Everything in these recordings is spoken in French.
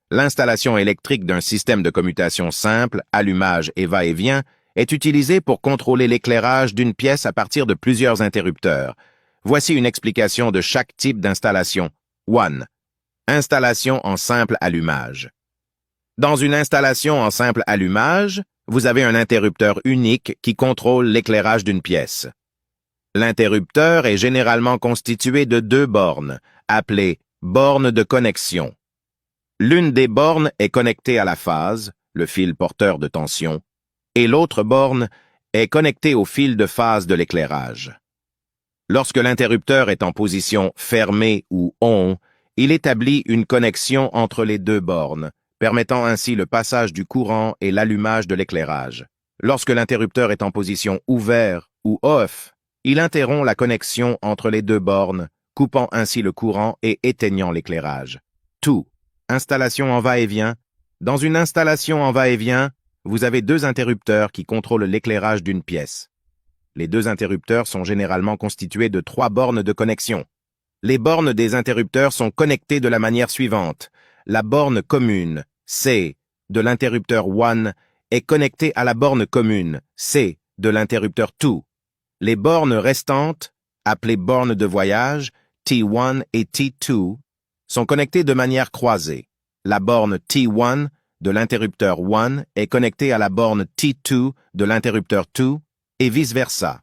L'installation électrique d'un système de commutation simple, allumage et va-et-vient, est utilisée pour contrôler l'éclairage d'une pièce à partir de plusieurs interrupteurs. Voici une explication de chaque type d'installation. 1. Installation en simple allumage. Dans une installation en simple allumage, vous avez un interrupteur unique qui contrôle l'éclairage d'une pièce. L'interrupteur est généralement constitué de deux bornes, appelées bornes de connexion. L'une des bornes est connectée à la phase, le fil porteur de tension, et l'autre borne est connectée au fil de phase de l'éclairage. Lorsque l'interrupteur est en position fermée ou on, il établit une connexion entre les deux bornes, permettant ainsi le passage du courant et l'allumage de l'éclairage. Lorsque l'interrupteur est en position ouvert ou off, il interrompt la connexion entre les deux bornes, coupant ainsi le courant et éteignant l'éclairage. 2. Installation en va-et-vient. Dans une installation en va-et-vient, vous avez deux interrupteurs qui contrôlent l'éclairage d'une pièce. Les deux interrupteurs sont généralement constitués de 3 bornes de connexion. Les bornes des interrupteurs sont connectées de la manière suivante. La borne commune, C, de l'interrupteur 1 est connectée à la borne commune, C, de l'interrupteur 2. Les bornes restantes, appelées bornes de voyage, T1 et T2, sont connectées de manière croisée. La borne T1 de l'interrupteur 1 est connectée à la borne T2 de l'interrupteur 2 et vice-versa.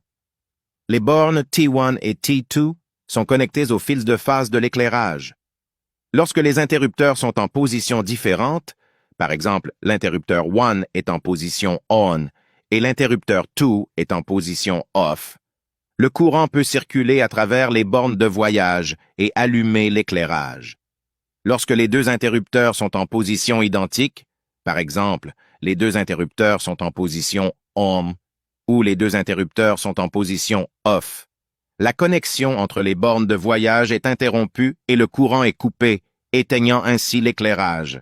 Les bornes T1 et T2 sont connectées aux fils de phase de l'éclairage. Lorsque les interrupteurs sont en position différente, par exemple l'interrupteur 1 est en position on et l'interrupteur 2 est en position off, le courant peut circuler à travers les bornes de voyage et allumer l'éclairage. Lorsque les deux interrupteurs sont en position identique, par exemple, les deux interrupteurs sont en position on ou les deux interrupteurs sont en position off, la connexion entre les bornes de voyage est interrompue et le courant est coupé, éteignant ainsi l'éclairage.